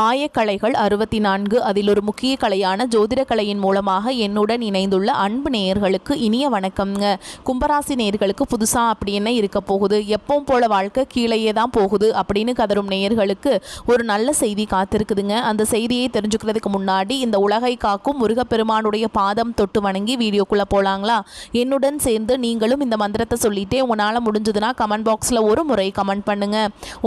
ஆயக்கலைகள் 64 அதில் ஒரு முக்கிய கலையான ஜோதிட கலையின் மூலமாக என்னுடன் இணைந்துள்ள அன்பு நேயர்களுக்கு இனிய வணக்கம்ங்க. கும்பராசி நேயர்களுக்கு புதுசா அப்படி என்ன இருக்க போகுது, எப்பவும் போல வாழ்க்கை கீழேயே தான் போகுது அப்படின்னு கதரும் நேயர்களுக்கு ஒரு நல்ல செய்தி காத்திருக்குதுங்க. அந்த செய்தியை தெரிஞ்சுக்கிறதுக்கு முன்னாடி இந்த உலகை காக்கும் முருகப்பெருமானுடைய பாதம் தொட்டு வணங்கி வீடியோக்குள்ள போலாங்களா? என்னுடன் சேர்ந்து நீங்களும் இந்த மந்திரத்தை சொல்லிட்டே உங்களால் முடிஞ்சதுன்னா கமெண்ட் பாக்ஸில் ஒரு முறை கமெண்ட் பண்ணுங்க.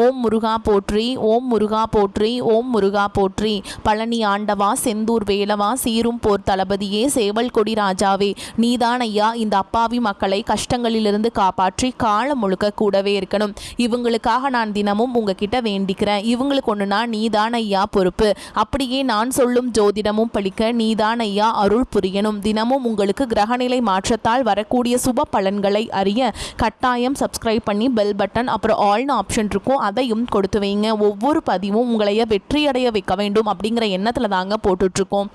ஓம் முருகா போற்றி, ஓம் முருகா போற்றி, ஓம் முருகா போற்றி. பழனி ஆண்டவா, செந்தூர் வேலவா, சீரும் போர் தளபதியே, சேவல் கொடி ராஜாவே, நீதான் ஐயா இந்த அப்பாவி மக்களை கஷ்டங்களிலிருந்து காப்பாற்றி காலம் முழுக்க கூடவே இருக்கணும். இவங்களுக்காக நான் தினமும் உங்ககிட்ட வேண்டிக்கிறேன். இவங்களுக்கு ஒண்ணுனா நீதான் ஐயா பொறுப்பு. அப்படியே நான் சொல்லும் ஜோதிடமும் பழிக்க நீதான் ஐயா அருள் புரியணும். தினமும் உங்களுக்கு கிரகநிலை மாற்றத்தால் வரக்கூடிய சுப பலன்களை அறிய கட்டாயம் சப்ஸ்கிரைப் பண்ணி பெல் பட்டன் அப்புறம் ஆல்னு ஆப்ஷன் இருக்கும், அதையும் கொடுத்து வைங்க. ஒவ்வொரு பதிவும் உங்களைய வெற்றியடைய வைக்க வேண்டும் அப்படிங்கிற எண்ணத்தில் தாங்க போட்டுட்ருக்கோம்.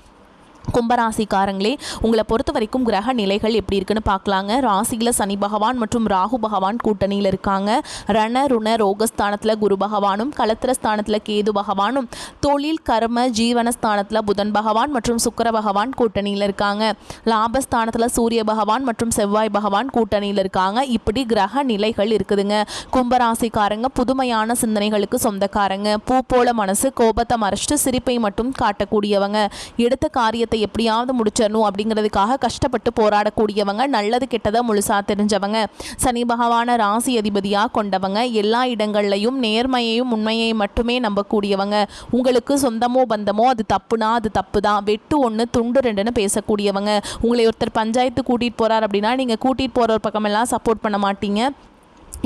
கும்பராசிக்காரங்களே, உங்களை பொறுத்த வரைக்கும் கிரக நிலைகள் எப்படி இருக்குன்னு பார்க்கலாங்க. ராசியில் சனி பகவான் மற்றும் ராகு பகவான் கூட்டணியில் இருக்காங்க. ரண ருண ரோகஸ்தானத்தில் குரு பகவானும், கலத்திரஸ்தானத்தில் கேது பகவானும், தொழில் கர்ம ஜீவனஸ்தானத்தில் புதன் பகவான் மற்றும் சுக்கிர பகவான் கூட்டணியில் இருக்காங்க. லாபஸ்தானத்தில் சூரிய பகவான் மற்றும் செவ்வாய் பகவான் கூட்டணியில் இருக்காங்க. இப்படி கிரக நிலைகள் இருக்குதுங்க. கும்பராசிக்காரங்க புதுமையான சிந்தனைகளுக்கு சொந்தக்காரங்க. பூ போல மனசு, கோபத்தை மறைச்சிட்டு சிரிப்பை மட்டும் காட்டக்கூடியவங்க. எடுத்த காரியத்தை எப்படியாவது முடிச்சிடணும் அப்படிங்கிறதுக்காக கஷ்டப்பட்டு போராடக்கூடியவங்க. நல்லது கெட்டதை முழுசா தெரிஞ்சவங்க. சனி பகவான ராசி அதிபதியா கொண்டவங்க. எல்லா இடங்கள்லையும் நேர்மையையும் உண்மையை மட்டுமே நம்பக்கூடியவங்க. உங்களுக்கு சொந்தமோ பந்தமோ அது தப்புனா அது தப்பு தான், வெட்டு ஒன்று துண்டு ரெண்டுன்னு பேசக்கூடியவங்க. உங்களை ஒருத்தர் பஞ்சாயத்து கூட்டிகிட்டு போகிறார் அப்படின்னா நீங்கள் கூட்டிகிட்டு போகிற ஒரு பக்கமெல்லாம் சப்போர்ட் பண்ண மாட்டீங்க.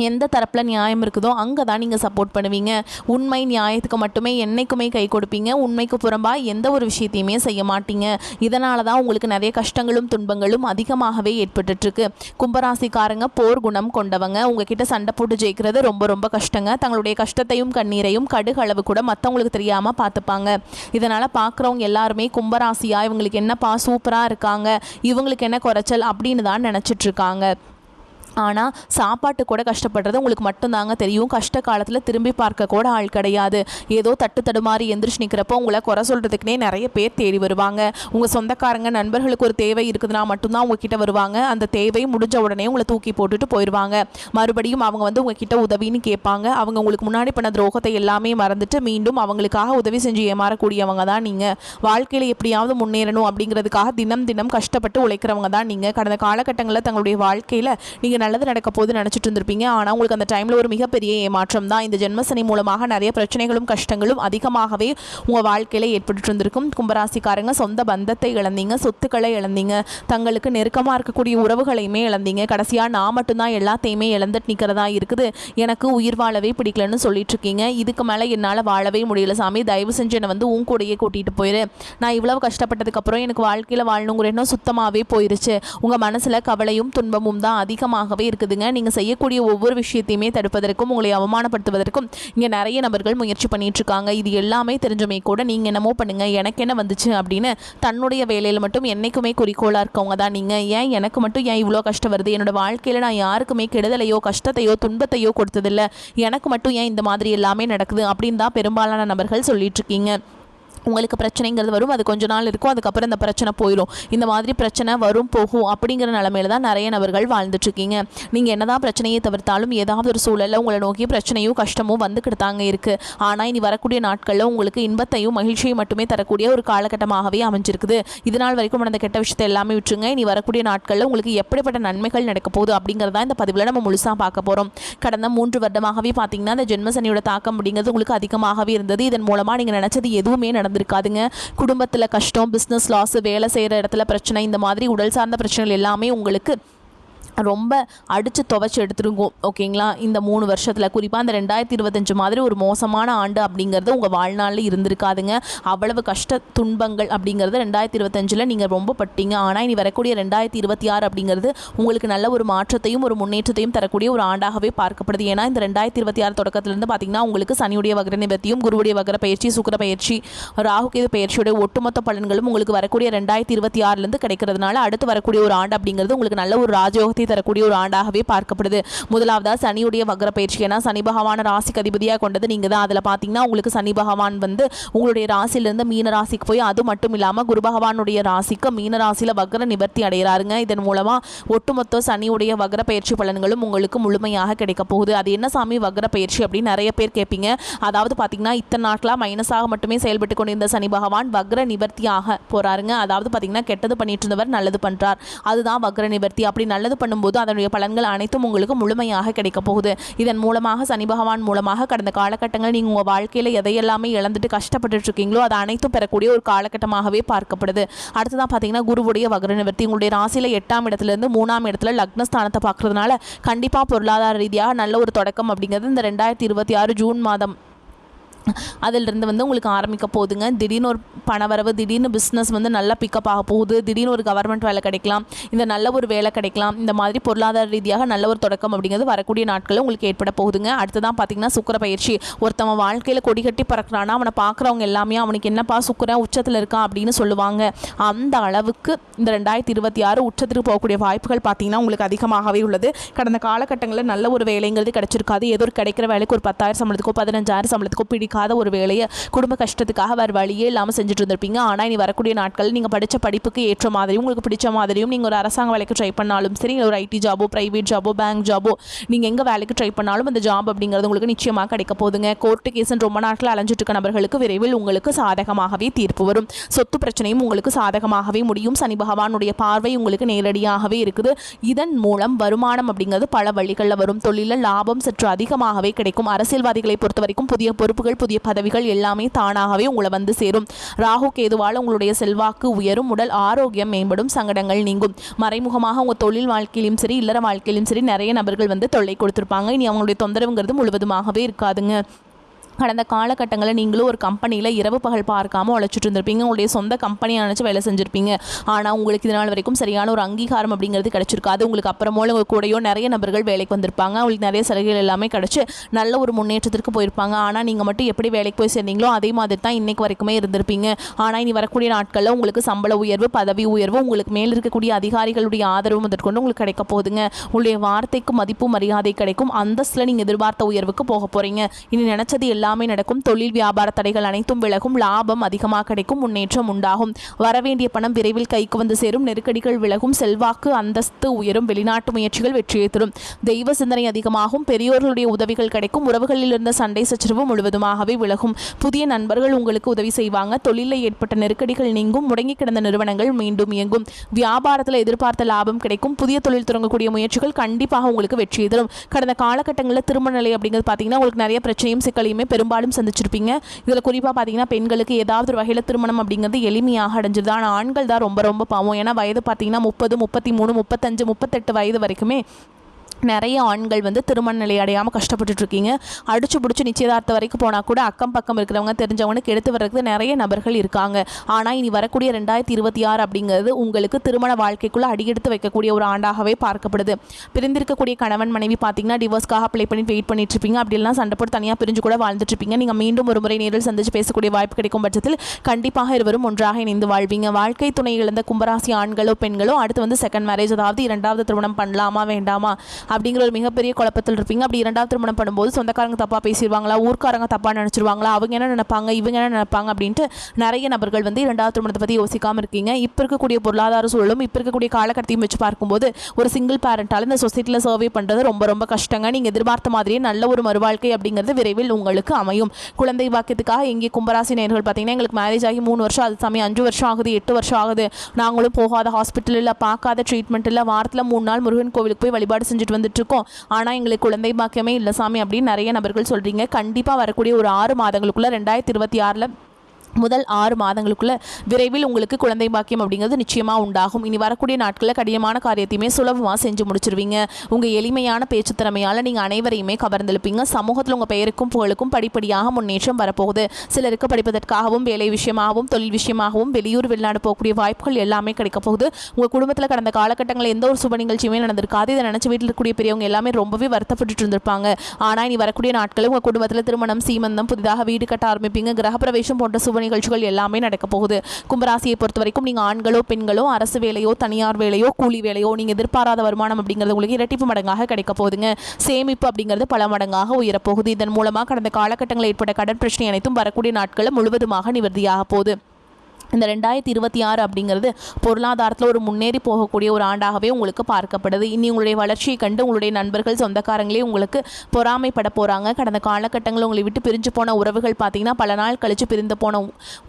எந்த தரப்பில் நியாயம் இருக்குதோ அங்கே தான் நீங்கள் சப்போர்ட் பண்ணுவீங்க. உண்மை நியாயத்துக்கு மட்டுமே என்றைக்குமே கை கொடுப்பீங்க. உண்மைக்கு புறம்பாக எந்த ஒரு விஷயத்தையுமே செய்ய மாட்டீங்க. இதனால தான் உங்களுக்கு நிறைய கஷ்டங்களும் துன்பங்களும் அதிகமாகவே ஏற்பட்டுருக்கு. கும்பராசிக்காரங்க போர் குணம் கொண்டவங்க. உங்ககிட்ட சண்டை போட்டு ஜெயிக்கிறது ரொம்ப ரொம்ப கஷ்டங்க. தங்களுடைய கஷ்டத்தையும் கண்ணீரையும் கடுகளவு கூட மற்றவங்களுக்கு தெரியாமல் பார்த்துப்பாங்க. இதனால் பார்க்குறவங்க எல்லாருமே கும்பராசியாக இவங்களுக்கு என்னப்பா சூப்பராக இருக்காங்க, இவங்களுக்கு என்ன குறைச்சல் அப்படின்னு தான் நினச்சிட்ருக்காங்க. ஆனால் சாப்பாட்டு கூட கஷ்டப்படுறது உங்களுக்கு மட்டும்தாங்க தெரியும். கஷ்ட காலத்தில் திரும்பி பார்க்க கூட ஆள் கிடையாது. ஏதோ தட்டு தடுமாறி எந்திரிச்சு நிற்கிறப்போ உங்களை குறை சொல்கிறதுக்குனே நிறைய பேர் தேடி வருவாங்க. உங்கள் சொந்தக்காரங்க நண்பர்களுக்கு ஒரு தேவை இருக்குதுன்னா மட்டும்தான் உங்ககிட்ட வருவாங்க. அந்த தேவை முடிஞ்ச உடனே உங்களை தூக்கி போட்டுட்டு போயிடுவாங்க. மறுபடியும் அவங்க வந்து உங்ககிட்ட உதவின்னு கேட்பாங்க. அவங்க உங்களுக்கு முன்னாடி பண்ண துரோகத்தை எல்லாமே மறந்துட்டு மீண்டும் அவங்களுக்காக உதவி செஞ்சு ஏமாறக்கூடியவங்க தான் நீங்கள். வாழ்க்கையில் எப்படியாவது முன்னேறணும் அப்படிங்கிறதுக்காக தினம் தினம் கஷ்டப்பட்டு உழைக்கிறவங்க தான் நீங்கள். கடந்த காலகட்டங்களில் தங்களுடைய வாழ்க்கையில் நீங்கள் நல்லது நடக்க போது நினச்சிட்டு இருந்திருப்பீங்க. ஆனால் உங்களுக்கு அந்த டைமில் ஒரு மிகப்பெரிய ஏமாற்றம் தான். இந்த ஜென்மசனி மூலமாக நிறைய பிரச்சனைகளும் கஷ்டங்களும் அதிகமாகவே உங்கள் வாழ்க்கையில் ஏற்பட்டு இருந்திருக்கும். கும்பராசிக்காரங்க சொந்த பந்தத்தை இழந்தீங்க, சொத்துக்களை இழந்தீங்க, தங்களுக்கு நெருக்கமாக இருக்கக்கூடிய உறவுகளையுமே இழந்தீங்க. கடைசியாக நான் மட்டும்தான் எல்லாத்தையுமே இழந்துட்டு நிற்கிறதா இருக்குது, எனக்கு உயிர் வாழவே பிடிக்கலன்னு சொல்லிட்டு இருக்கீங்க. இதுக்கு மேலே என்னால் வாழவே முடியல சாமி, தயவு செஞ்சு என்னை வந்து உன் கூடையே கூட்டிகிட்டு போயிரு. நான் இவ்வளவு கஷ்டப்பட்டதுக்கப்புறம் எனக்கு வாழ்க்கையில் வாழணுங்கிற எண்ணம் சுத்தமாகவே போயிருச்சு. உங்கள் மனசில் கவலையும் துன்பமும் தான் அதிகமாக இருக்குதுங்க. நீங்க செய்யக்கூடிய ஒவ்வொரு விஷயத்தையுமே தடுப்பதற்கும் உங்களை அவமானப்படுத்துவதற்கும் இங்க நிறைய நபர்கள் முயற்சி பண்ணிட்டு இருக்காங்க. இது எல்லாமே தெரிஞ்சுமே கூட நீங்க என்னமோ பண்ணுங்க, எனக்கு என்ன வந்துச்சு அப்படின்னு தன்னுடைய வேலையில மட்டும் என்னைக்குமே குறிக்கோளா இருக்கவங்க தான் நீங்க. ஏன் எனக்கு மட்டும் ஏன் இவ்வளோ கஷ்டம் வருது, என்னோட வாழ்க்கையில நான் யாருக்குமே கெடுதலையோ கஷ்டத்தையோ துன்பத்தையோ கொடுத்ததில்லை, எனக்கு மட்டும் ஏன் இந்த மாதிரி எல்லாமே நடக்குது அப்படின்னு தான் பெரும்பாலான நபர்கள் சொல்லிட்டு இருக்கீங்க. உங்களுக்கு பிரச்சனைங்கிறது வரும், அது கொஞ்ச நாள் இருக்கும், அதுக்கப்புறம் இந்த பிரச்சனை போயிடும். இந்த மாதிரி பிரச்சனை வரும் போகும் அப்படிங்கிற நிலமையில தான் நிறைய நபர்கள் வாழ்ந்துட்டுருக்கீங்க. நீங்கள் என்னதான் பிரச்சனையை தவிர்த்தாலும் ஏதாவது ஒரு சூழலில் உங்களை நோக்கி பிரச்சனையும் கஷ்டமும் வந்துக்கிட்டு தாங்க இருக்குது. ஆனால் இனி வரக்கூடிய நாட்களில் உங்களுக்கு இன்பத்தையும் மகிழ்ச்சியும் மட்டுமே தரக்கூடிய ஒரு காலகட்டமாகவே அமைஞ்சிருக்குது. இதனால் வரைக்கும் நடந்த கெட்ட விஷயத்தை எல்லாமே விட்டுருங்க. இனி வரக்கூடிய நாட்களில் உங்களுக்கு எப்படிப்பட்ட நன்மைகள் நடக்க போகுது அப்படிங்கிறதா இந்த பதிவில் நம்ம முழுசாக பார்க்க போகிறோம். கடந்த 3 வருடமாகவே பார்த்தீங்கன்னா இந்த ஜென்மசனியோட தாக்கம் அப்படிங்கிறது உங்களுக்கு அதிகமாகவே இருந்தது. இதன் மூலமாக நீங்கள் நினச்சது எதுவுமே இருக்காதுங்க. குடும்பத்தில் கஷ்டம், பிஸ்னஸ் லாஸ், வேலை செய்கிற இடத்துல பிரச்சனை, இந்த மாதிரி உடல் சார்ந்த பிரச்சனைகள் எல்லாமே உங்களுக்கு ரொம்ப அடித்து துவைச்சி எடுத்துருங்கோ. ஓகேங்களா? இந்த 3 வருஷத்தில் குறிப்பாக அந்த 2025 மாதிரி ஒரு மோசமான ஆண்டு அப்படிங்கிறது உங்கள் வாழ்நாளில் இருந்திருக்காதுங்க. அவ்வளவு கஷ்ட துன்பங்கள் அப்படிங்கிறது 2025 நீங்கள் ரொம்ப பட்டீங்க. ஆனால் இனி வரக்கூடிய 2026 அப்படிங்கிறது உங்களுக்கு நல்ல ஒரு மாற்றத்தையும் ஒரு முன்னேற்றத்தையும் தரக்கூடிய ஒரு ஆண்டாகவே பார்க்கப்படுது. ஏன்னா இந்த 2026 தொடக்கத்திலிருந்து பார்த்தீங்கன்னா உங்களுக்கு சனியுடைய வக்ர நிவர்த்தியும், குருவுடைய வக்ர பயிற்சி, சுக்கிர பயிற்சி, ராகுகேது பயிற்சியுடைய ஒட்டுமொத்த பலன்களும் உங்களுக்கு வரக்கூடிய 2026 கிடைக்கிறதுனால அடுத்து வரக்கூடிய ஒரு ஆண்டு அப்படிங்கிறது உங்களுக்கு நல்ல ஒரு ராஜயோகத்தை யோகத்தை தரக்கூடிய ஒரு ஆண்டாகவே பார்க்கப்படுது. முதலாவதாக சனியுடைய வக்ர பயிற்சி. ஏன்னா சனி பகவான ராசிக்கு அதிபதியாக கொண்டது நீங்கள் தான். அதில் பார்த்தீங்கன்னா உங்களுக்கு சனி பகவான் வந்து உங்களுடைய ராசியிலிருந்து மீன ராசிக்கு போய் அது மட்டும் இல்லாமல் குரு பகவானுடைய ராசிக்கு மீன ராசியில் வக்ர நிவர்த்தி அடைகிறாருங்க. இதன் மூலமாக ஒட்டுமொத்த சனியுடைய வக்ர பயிற்சி பலன்களும் உங்களுக்கு முழுமையாக கிடைக்க போகுது. அது என்ன சாமி வக்ர பயிற்சி அப்படின்னு நிறைய பேர் கேட்பீங்க. அதாவது பார்த்தீங்கன்னா இத்தனை நாட்களாக மைனஸாக மட்டுமே செயல்பட்டு கொண்டிருந்த சனி பகவான் வக்ர நிவர்த்தியாக போகிறாருங்க. அதாவது பார்த்தீங்கன்னா கெட்டது பண்ணிட்டு இருந்தவர் நல்லது பண்ணுறார். அதுதான் வக்ர நிவர்த்தி. அப்படி நல்லது பண்ணும்போது அதனுடைய பலன்கள் அனைத்தும் உங்களுக்கு முழுமையாக கிடைக்க போகுது. இதன் மூலமாக சனி பகவான் மூலமாக கடந்த காலகட்டங்கள் நீங்கள் உங்கள் வாழ்க்கையில் எதையெல்லாமே இழந்துட்டு கஷ்டப்பட்டு இருக்கீங்களோ அதை அனைத்தும் பெறக்கூடிய ஒரு காலகட்டமாகவே பார்க்கப்படுது. அடுத்ததான் பார்த்தீங்கன்னா குருவுடைய வக்ர நிவர்த்தி. உங்களுடைய ராசியில் 8ஆம் இடத்துலேருந்து 3ஆம் இடத்துல லக்னஸ்தானத்தை பார்க்கறதுனால கண்டிப்பாக பொருளாதார ரீதியாக நல்ல ஒரு தொடக்கம் அப்படிங்கிறது இந்த 2026 ஜூன் மாதம் அதிலிருந்து வந்து உங்களுக்கு ஆரம்பிக்க போகுதுங்க. திடீர்னு ஒரு பணவரவு, திடீர்னு பிஸ்னஸ் வந்து நல்லா பிக்கப் ஆக போகுது. திடீர்னு ஒரு கவர்மெண்ட் வேலை கிடைக்கலாம், இந்த நல்ல ஒரு வேலை கிடைக்கலாம். இந்த மாதிரி பொருளாதார ரீதியாக நல்ல ஒரு தொடக்கம் அப்படிங்கிறது வரக்கூடிய நாட்களில் உங்களுக்கு ஏற்பட போகுதுங்க. அடுத்ததான் பார்த்தீங்கன்னா சுக்கிர பயிற்சி. ஒருத்தவன் வாழ்க்கையில் கொடி கட்டி பறக்கிறான்னா அவனை பார்க்குறவங்க எல்லாமே அவனுக்கு என்னப்பா சுக்கிரன் உச்சத்தில் இருக்கான் அப்படின்னு சொல்லுவாங்க. அந்த அளவுக்கு இந்த 2026 உச்சத்திற்கு போகக்கூடிய வாய்ப்புகள் பார்த்தீங்கன்னா உங்களுக்கு அதிகமாகவே உள்ளது. கடந்த காலகட்டங்களில் நல்ல ஒரு வேலைங்கிறது கிடைச்சிருக்காது. ஏதோ ஒரு கிடைக்கிற வேலைக்கு ஒரு 10,000 சம்பளத்துக்கோ 15,000 சம்பளத்துக்கோ பிடிக்காத ஒரு வேலையை குடும்ப கஷ்டத்துக்காக வேறு வழியே இல்லாமல் செஞ்சுட்டு இருந்திருப்பீங்க. ஆனால் இனி வரக்கூடிய நாட்கள் நீங்கள் படித்த படிப்புக்கு ஏற்ற மாதிரியும் உங்களுக்கு பிடிச்ச மாதிரியும் நீங்கள் ஒரு அரசாங்க வேலைக்கு ட்ரை பண்ணாலும் சரி, ஒரு ஐடி ஜாபோ, பிரைவேட் ஜாபோ, பேங்க் ஜாபோ, நீங்கள் எங்கே வேலைக்கு ட்ரை பண்ணாலும் அந்த ஜாப் அப்படிங்கிறது உங்களுக்கு நிச்சயமாக கிடைக்க போகுதுங்க. கோர்ட்டு கேஸ்ன்னு ரொம்ப நாட்கள் அலைஞ்சிட்டு இருக்க நபர்களுக்கு விரைவில் உங்களுக்கு சாதகமாகவே தீர்ப்பு வரும். சொத்து பிரச்சனையும் உங்களுக்கு சாதகமாகவே முடியும். சனி பகவானுடைய பார்வை உங்களுக்கு நேரடியாகவே இருக்குது. இதன் மூலம் வருமானம் அப்படிங்கிறது பல வழிகளில் வரும். தொழிலில் லாபம் சற்று அதிகமாகவே கிடைக்கும். அரசியல்வாதிகளை பொறுத்த வரைக்கும் புதிய பொறுப்புகள், புதிய பதவிகள் எல்லாமே தானாகவே உங்களை வந்து சேரும். ராகு கேதுவால் உங்களுடைய செல்வாக்கு உயரும். உடல் ஆரோக்கியம் மேம்படும். சங்கடங்கள் நீங்கும். மறைமுகமாக உங்கள் தொழில் வாழ்க்கையிலும் சரி, இல்லற வாழ்க்கையிலும் சரி நிறைய நபர்கள் வந்து தொல்லை கொடுத்துருப்பாங்க. இனி அவங்களுடைய தொந்தரவுங்கிறது முழுவதுமாகவே இருக்காதுங்க. கடந்த காலகட்டங்களில் நீங்களும் ஒரு கம்பெனியில் இரவு பகல் பார்க்காமல் உழைச்சிட்டு இருந்திருப்பீங்க. உங்களுடைய சொந்த கம்பெனியை நினச்சி வேலை செஞ்சுருப்பீங்க. ஆனால் உங்களுக்கு இதனால் வரைக்கும் சரியான ஒரு அங்கீகாரம் அப்படிங்கிறது கிடச்சிருக்காது. உங்களுக்கு அப்புறமோ உங்கள் கூடயோ நிறைய நபர்கள் வேலைக்கு வந்திருப்பாங்க. அவங்களுக்கு நிறைய சலுகைகள் எல்லாமே கிடச்சி நல்ல ஒரு முன்னேற்றத்திற்கு போயிருப்பாங்க. ஆனால் நீங்கள் மட்டும் எப்படி வேலைக்கு போய் சேர்ந்தீங்களோ அதே மாதிரி தான் இன்றைக்கு வரைக்குமே இருந்திருப்பீங்க. ஆனால் இனி வரக்கூடிய நாட்களில் உங்களுக்கு சம்பள உயர்வு, பதவி உயர்வு, உங்களுக்கு மேல் இருக்கக்கூடிய அதிகாரிகளுடைய ஆதரவு முதற்கொண்டு உங்களுக்கு கிடைக்க போகுதுங்க. உங்களுடைய வார்த்தைக்கு மதிப்பு மரியாதை கிடைக்கும். அந்தஸ்தில் நீங்கள் எதிர்பார்த்த உயர்வுக்கு போக போகிறீங்க. இனி நினச்சது எல்லாமே நடக்கும். தொழில் வியாபார தடைகள் அனைத்தும் விலகும். லாபம் அதிகமாக கிடைக்கும். முன்னேற்றம் உண்டாகும். வரவேண்டிய பணம் விரைவில் கைக்கு வந்து சேரும். நெருக்கடிகள் விலகும். செல்வாக்கு அந்தஸ்து உயரும். வெளிநாட்டு முயற்சிகள் வெற்றியை தரும். தெய்வ சிந்தனை அதிகமாகும். பெரியோர்களுடைய உதவிகள் கிடைக்கும். உறவுகளில் இருந்த சண்டை சச்சரவு முழுவதுமாகவே விலகும். புதிய நண்பர்கள் உங்களுக்கு உதவி செய்வாங்க. தொழிலில் ஏற்பட்ட நெருக்கடிகள் நீங்கும். முடங்கி கிடந்த நிறுவனங்கள் மீண்டும் இயங்கும். வியாபாரத்தில் எதிர்பார்த்த லாபம் கிடைக்கும். புதிய தொழில் தொடங்கக்கூடிய முயற்சிகள் கண்டிப்பாக உங்களுக்கு வெற்றியை தரும். கடந்த காலகட்டங்களில் திருமண நிலை அப்படிங்கிறது பார்த்தீங்கன்னா உங்களுக்கு நிறைய பிரச்சனையும் சிக்கலையுமே பெரும்பாலும் சந்திச்சிருப்பீங்க. இதில் குறிப்பாக பார்த்தீங்கன்னா பெண்களுக்கு ஏதாவது ஒரு வகையில் திருமணம் அப்படிங்கிறது எளிமையாக அடைஞ்சிருது. ஆனால் ஆண்கள் தான் ரொம்ப ரொம்ப பாவம். ஏன்னா வயது பார்த்தீங்கன்னா 30, 33, 35, 38 வயது வரைக்குமே நிறைய ஆண்கள் வந்து திருமண நிலை அடையாமல் கஷ்டப்பட்டுட்டு இருக்கீங்க. அடிச்சு பிடிச்சி நிச்சயதார்த்தம் வரைக்கும் போனால் கூட அக்கம் பக்கம் இருக்கிறவங்க தெரிஞ்சவங்களுக்கு எடுத்து வர்றதுக்கு நிறைய நபர்கள் இருக்காங்க. ஆனால் இனி வரக்கூடிய 2026 அப்படிங்கிறது உங்களுக்கு திருமண வாழ்க்கைக்குள்ளே அடியெடுத்து வைக்கக்கூடிய ஒரு ஆண்டாகவே பார்க்கப்படுது. பிரிந்திருக்கக்கூடிய கணவன் மனைவி பார்த்தீங்கன்னா டிவோர்ஸ்க்காக அப்ளை பண்ணி வெயிட் பண்ணிட்டு இருப்பீங்க. அப்படிலாம் சண்டை போட்டு தனியாக பிரிஞ்சு கூட வாழ்ந்துட்டு இருப்பீங்க. நீங்கள் மீண்டும் ஒரு முறை நேரில் சந்திச்சு பேசக்கூடிய வாய்ப்பு கிடைக்கும் பட்சத்தில் கண்டிப்பாக இருவரும் ஒன்றாக இணைந்து வாழ்வீங்க. வாழ்க்கை துணை இழந்த கும்பராசி ஆண்களோ பெண்களோ அடுத்து வந்து செகண்ட் மேரேஜ், அதாவது 2வது திருமணம் பண்ணலாமா வேண்டாமா அப்படிங்கிற ஒரு மிகப்பெரிய குழப்பத்தில் இருப்பீங்க. அப்படி 2வது திருமணம் பண்ணும்போது சொந்தக்காரங்க தப்பாக பேசிடுவாங்களா, ஊர்க்காரங்க தப்பாக நினச்சிருவாங்களா, அவங்க என்ன நினைப்பாங்க, இவங்க என்ன நினைப்பாங்க அப்படின்ட்டு நிறைய நபர்கள் வந்து 2வது திருமணத்தை பற்றி யோசிக்காமல் இருக்கீங்க. இப்போ இருக்கக்கூடிய பொருளாதார சூழலும் இப்போ இருக்கக்கூடிய காலகட்டத்தையும் வச்சு பார்க்கும்போது ஒரு சிங்கிள் பேரண்டால் இந்த சொசைட்டியில் சர்வே பண்ணுறது ரொம்ப ரொம்ப கஷ்டங்க. நீங்கள் எதிர்பார்த்த மாதிரியே நல்ல ஒரு மறுவாழ்க்கை அப்படிங்கிறது விரைவில் உங்களுக்கு அமையும். குழந்தை பாக்கியத்துக்காக எங்கே கும்பராசி நேயர்கள் பார்த்தீங்கன்னா எங்களுக்கு மேரேஜ் ஆகி 3 வருஷம், அது சமயம் 5 வருஷம் ஆகுது, 8 வருஷம் ஆகுது, நாங்களும் போகாத ஹாஸ்பிட்டல் இல்லை, பார்க்காத ட்ரீட்மெண்ட் இல்லை, வாரத்தில் 3 நாள் முருகன் கோவிலுக்கு போய் வழிபாடு செஞ்சுட்டு வந்துட்டு இருக்கோம், ஆனால் எங்களுக்கு குழந்தை பாக்கியமே இல்லை சாமி அப்படின்னு நிறைய நபர்கள் சொல்கிறீங்க. கண்டிப்பாக வரக்கூடிய ஒரு 6 மாதங்களுக்குள்ள 2026 முதல் 6 மாதங்களுக்குள்ள விரைவில் உங்களுக்கு குழந்தை பாக்கியம் அப்படிங்கிறது நிச்சயமாக உண்டாகும். இனி வரக்கூடிய நாட்களில் கடினமான காரியத்தையுமே சுலபமாக செஞ்சு முடிச்சிருவீங்க. உங்கள் எளிமையான பேச்சு திறமையால் நீங்கள் அனைவரையுமே கவர்ந்தெழுப்பீங்க. சமூகத்தில் உங்கள் பெயருக்கும் புகழுக்கும் படிப்படியாக முன்னேற்றம் வரப்போகுது. சிலருக்கு படிப்பதற்காகவும் வேலை விஷயமாகவும் தொழில் விஷயமாகவும் வெளியூர் வெளிநாடு போகக்கூடிய வாய்ப்புகள் எல்லாமே கிடைக்க போகுது. உங்கள் குடும்பத்தில் கடந்த காலகட்டங்களில் எந்த ஒரு சுப நிகழ்ச்சியுமே நடந்திருக்காது. இதை நினச்சி வீட்டில் இருக்கக்கூடிய பெரியவங்க எல்லாமே ரொம்பவே வருத்தப்பட்டு இருந்திருப்பாங்க. ஆனால் இனி வரக்கூடிய நாட்களில் உங்கள் குடும்பத்தில் திருமணம், சீமந்தம், புதிதாக வீடு கட்ட ஆரம்பிப்பீங்க. கிரகப்பிரவேசம் போன்ற சுப நிகழ்ச்சிகள் எல்லாமே நடக்க போகுது. கும்பராசியை பொறுத்த வரைக்கும் நீங்கள் ஆண்களோ பெண்களோ அரசு வேலையோ தனியார் வேலையோ கூலி வேலையோ நீங்கள் எதிர்பாராத வருமானம் அப்படிங்கிறது உங்களுக்கு இரட்டிப்பு மடங்காக கிடைக்க போகுதுங்க. சேமிப்பு அப்படிங்கிறது பல மடங்காக உயரப்போகுது. இதன் மூலமாக கடந்த காலகட்டங்களில் ஏற்பட்ட கடன் பிரச்சனை அனைத்தும் வரக்கூடிய நாட்களில் முழுவதுமாக நிவர்த்தியாக போகுது. இந்த 2026 அப்படிங்கிறது பொருளாதாரத்தில் ஒரு முன்னேறி போகக்கூடிய ஒரு ஆண்டாகவே உங்களுக்கு பார்க்கப்படுது. இனி உங்களுடைய வளர்ச்சியை கண்டு உங்களுடைய நண்பர்கள் சொந்தக்காரங்களே உங்களுக்கு பொறாமைப்பட போகிறாங்க. கடந்த காலகட்டங்களில் உங்களை விட்டு பிரிஞ்சு போன உறவுகள் பார்த்தீங்கன்னா பல நாள் கழித்து பிரிந்து போன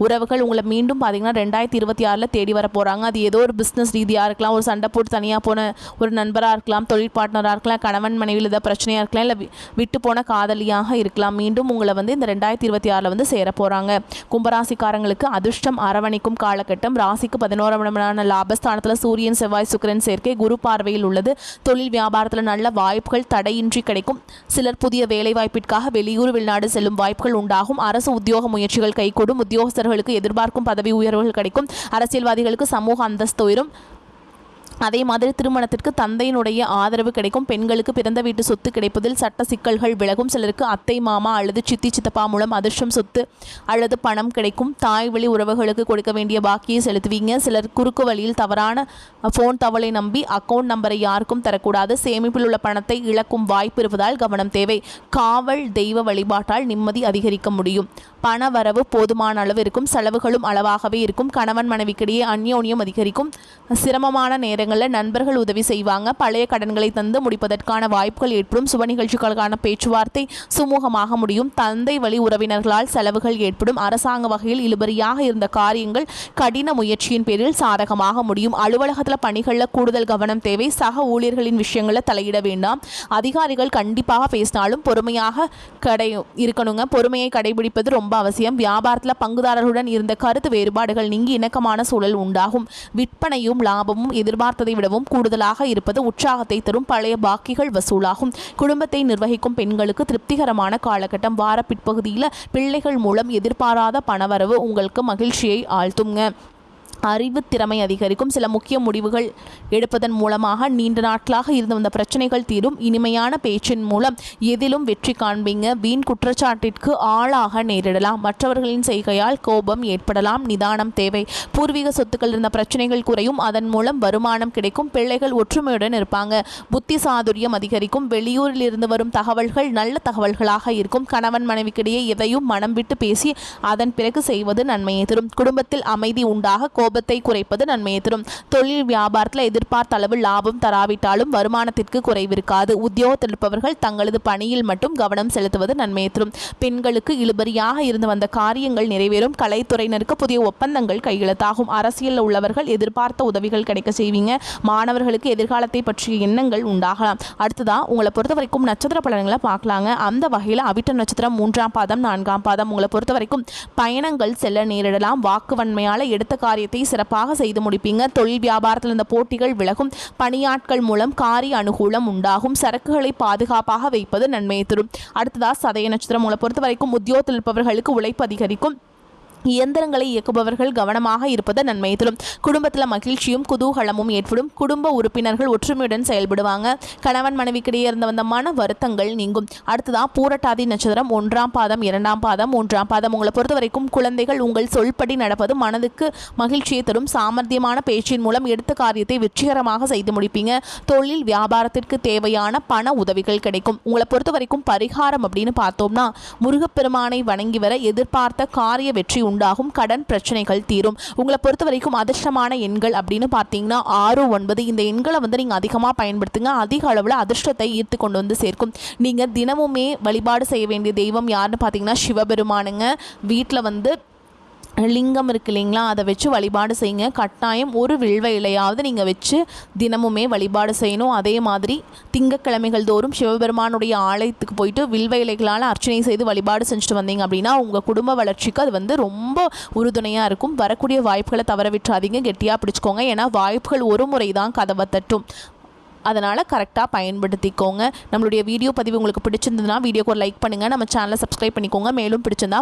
உறவுகள் உங்களை மீண்டும் பார்த்தீங்கன்னா 2026 தேடி வர போகிறாங்க. அது ஏதோ ஒரு பிஸ்னஸ் ரீதியாக இருக்கலாம், ஒரு சண்டை போட்டு தனியாக போன ஒரு நண்பராக இருக்கலாம், தொழில் பார்ட்னராக இருக்கலாம், கணவன் மனைவியில் ஏதாவது பிரச்சனையாக இருக்கலாம், இல்லை விட்டு போன காதலியாக இருக்கலாம். மீண்டும் உங்களை வந்து இந்த 2026 வந்து சேர போகிறாங்க. கும்பராசிக்காரங்களுக்கு அதிர்ஷ்டம் அரவணைக்கும் காலகட்டம். ராசிக்கு 11ஆம் இடமான லாபஸ்தானத்தில் சூரியன் செவ்வாய் சுக்கிரன் சேர்க்கை குரு பார்வையில் உள்ளது. தொழில் வியாபாரத்தில் நல்ல வாய்ப்புகள் தடையின்றி கிடைக்கும். சிலர் புதிய வேலை வாய்ப்பிற்காக வெளியூர் வெளிநாடு செல்லும் வாய்ப்புகள் உண்டாகும். அரசு உத்தியோக முயற்சிகள் கைகூடும். உத்தியோகஸ்தர்களுக்கு எதிர்பார்க்கும் பதவி உயர்வுகள் கிடைக்கும். அரசியல்வாதிகளுக்கு சமூக அந்தஸ்து உயரும். அதே மாதிரி திருமணத்திற்கு தந்தையினுடைய ஆதரவு கிடைக்கும். பெண்களுக்கு பிறந்த வீட்டு சொத்து கிடைப்பதில் சட்ட சிக்கல்கள் விலகும். சிலருக்கு அத்தை மாமா அல்லது சித்தி சித்தப்பா மூலம் அதிர்ஷ்டம் சொத்து அல்லது பணம் கிடைக்கும். தாய் வழி உறவுகளுக்கு கொடுக்க வேண்டிய பாக்கியை செலுத்துவீங்க. சிலர் குறுக்கு வழியில் தவறான ஃபோன் தவளை நம்பி அக்கௌண்ட் நம்பரை யாருக்கும் தரக்கூடாது. சேமிப்பில் உள்ள பணத்தை இழக்கும் வாய்ப்பு இருப்பதால் கவனம் தேவை. காவல் தெய்வ வழிபாட்டால் நிம்மதி அதிகரிக்க முடியும். பண வரவு போதுமான அளவு இருக்கும். செலவுகளும் அளவாகவே இருக்கும். கணவன் மனைவிக்கிடையே அந்யோன்யம் அதிகரிக்கும். சிரமமான நேரங்களில் நண்பர்கள் உதவி செய்வாங்க. பழைய கடன்களை தந்து முடிப்பதற்கான வாய்ப்புகள் ஏற்படும். சுப நிகழ்ச்சிகளுக்கான பேச்சுவார்த்தை சுமூகமாக முடியும். தந்தை வழி உறவினர்களால் செலவுகள் ஏற்படும். அரசாங்க வகையில் இழுபறியாக இருந்த காரியங்கள் கடின முயற்சியின் பேரில் சாதகமாக முடியும். அலுவலகத்தில் பணிகளில் கூடுதல் கவனம் தேவை. சக ஊழியர்களின் விஷயங்களில் தலையிட வேண்டாம். அதிகாரிகள் கண்டிப்பாக பேசினாலும் பொறுமையாக இருக்கணுங்க. பொறுமையை கடைபிடிப்பது ரொம்ப அவசியம். வியாபாரத்தில் பங்குதாரர்களுடன் இருந்த கருத்து வேறுபாடுகள் நீங்கி இணக்கமான சூழல் உண்டாகும். விற்பனையும் லாபமும் எதிர்பார்த்ததை விடவும் கூடுதலாக இருப்பது உற்சாகத்தை தரும். பழைய பாக்கிகள் வசூலாகும். குடும்பத்தை நிர்வகிக்கும் பெண்களுக்கு திருப்திகரமான காலகட்டம். வார பிற்பகுதியில் பிள்ளைகள் மூலம் எதிர்பாராத பணவரவு உங்களுக்கு மகிழ்ச்சியை ஆழ்த்துங்க. அறிவு திறமை அதிகரிக்கும். சில முக்கிய முடிவுகள் எடுப்பதன் மூலமாக நீண்ட நாட்களாக இருந்து வந்த பிரச்சனைகள் தீரும். இனிமையான பேச்சின் மூலம் எதிலும் வெற்றி காண்பீங்க. வீண் குற்றச்சாட்டிற்கு ஆளாக நேரிடலாம். மற்றவர்களின் செய்கையால் கோபம் ஏற்படலாம். நிதானம் தேவை. பூர்வீக சொத்துக்கள் இருந்த பிரச்சனைகள் குறையும். அதன் மூலம் வருமானம் கிடைக்கும். பிள்ளைகள் ஒற்றுமையுடன் இருப்பாங்க. புத்தி சாதுரியம் அதிகரிக்கும். வெளியூரில் இருந்து வரும் தகவல்கள் நல்ல தகவல்களாக இருக்கும். கணவன் மனைவிக்கிடையே எதையும் மனம் விட்டு பேசி அதன் பிறகு செய்வது நன்மையை தரும். குடும்பத்தில் அமைதி உண்டாக கோபத்தை குறைப்பது நன்மையை தரும். தொழில் வியாபாரத்தில் எதிர்பார்த்த அளவு லாபம் தராவிட்டாலும் வருமானத்திற்கு குறைவிருக்காது. உத்தியோகத்தில் இருப்பவர்கள் தங்களது பணியில் மட்டும் கவனம் செலுத்துவது நன்மையை தரும். பெண்களுக்கு இழுபறியாக இருந்து வந்த காரியங்கள் நிறைவேறும். கலைத்துறையினருக்கு புதிய ஒப்பந்தங்கள் கையெழுத்தாகும். அரசியலில் உள்ளவர்கள் எதிர்பார்த்த உதவிகள் கிடைக்க செய்வீங்க. மாணவர்களுக்கு எதிர்காலத்தை பற்றிய எண்ணங்கள் உண்டாகலாம். அடுத்ததா உங்களை பொறுத்த வரைக்கும் நட்சத்திர பலன்களை பார்க்கலாங்க. அந்த வகையில் அவிட்ட நட்சத்திரம் 3ஆம் பாதம் 4ஆம் பாதம் உங்களை பொறுத்த வரைக்கும் பயணங்கள் செல்ல நேரிடலாம். வாக்குவன்மையால் எடுத்த காரியத்தை சிறப்பாக செய்து முடிப்பீங்க. தொழில் வியாபாரத்தில் இருந்த போட்டிகள் விலகும். பணியாட்கள் மூலம் காரிய அனுகூலம் உண்டாகும். சரக்குகளை பாதுகாப்பாக வைப்பது நன்மையை தரும். அடுத்ததா சதய நட்சத்திரம் உங்களை பொறுத்த வரைக்கும் உத்தியோகத்தில் இருப்பவர்களுக்கு உழைப்பு அதிகரிக்கும். இயந்திரங்களை இயக்குபவர்கள் கவனமாக இருப்பது நன்மை தரும். குடும்பத்தில் மகிழ்ச்சியும் குதூகலமும் ஏற்படும். குடும்ப உறுப்பினர்கள் ஒற்றுமையுடன் செயல்படுவாங்க. கணவன் மனைவிக்கிடையே இருந்து வந்த மன வருத்தங்கள் நீங்கும். அடுத்ததான் பூரட்டாதி நட்சத்திரம் 1ஆம் பாதம் 2ஆம் பாதம் 3ஆம் பாதம் உங்களை பொறுத்த வரைக்கும் குழந்தைகள் உங்கள் சொல்படி நடப்பது மனதுக்கு மகிழ்ச்சியை தரும். சாமர்த்தியமான பேச்சின் மூலம் எடுத்த காரியத்தை வெற்றிகரமாக செய்து முடிப்பீங்க. தொழில் வியாபாரத்திற்கு தேவையான பண உதவிகள் கிடைக்கும். உங்களை பொறுத்த வரைக்கும் பரிகாரம் அப்படின்னு பார்த்தோம்னா முருகப்பெருமானை வணங்கி வர எதிர்பார்த்த காரிய வெற்றி உண்டாகும். கடன் பிரச்சனைகள் தீரும். உங்களை பொறுத்த வரைக்கும் அதிர்ஷ்டமான எண்கள் அப்படின்னு பார்த்தீங்கன்னா 6, 9 இந்த எண்களை வந்து நீங்கள் அதிகமாக பயன்படுத்துங்க. அதிக அளவில் அதிர்ஷ்டத்தை ஈர்த்து கொண்டு வந்து சேர்க்கும். நீங்கள் தினமுமே வழிபாடு செய்ய வேண்டிய தெய்வம் யாருன்னு பார்த்தீங்கன்னா சிவபெருமானுங்க. வீட்டில் வந்து லிங்கம் இருக்கு இல்லைங்களா, அதை வச்சு வழிபாடு செய்யுங்க. கட்டாயம் ஒரு வில்வ இலையாவது நீங்கள் வச்சு தினமுமே வழிபாடு செய்யணும். அதே மாதிரி திங்கட்கிழமைகள் தோறும் சிவபெருமானுடைய ஆலயத்துக்கு போயிட்டு வில்வ இலைகளால் அர்ச்சனை செய்து வழிபாடு செஞ்சுட்டு வந்தீங்க அப்படின்னா உங்கள் குடும்ப வளர்ச்சிக்கு அது வந்து ரொம்ப உறுதுணையாக இருக்கும். வரக்கூடிய வாய்ப்புகளை தவற விட்டுறாதீங்க, கெட்டியாக பிடிச்சிக்கோங்க. ஏன்னா வாய்ப்புகள் ஒரு முறை தான் கதவை தட்டும். அதனால் கரெக்டாக பயன்படுத்திக்கோங்க. நம்மளுடைய வீடியோ பதிவு உங்களுக்கு பிடிச்சிருந்ததுன்னா வீடியோக்கு ஒரு லைக் பண்ணுங்கள். நம்ம சேனலை சப்ஸ்கிரைப் பண்ணிக்கோங்க. மேலும் பிடிச்சிருந்தா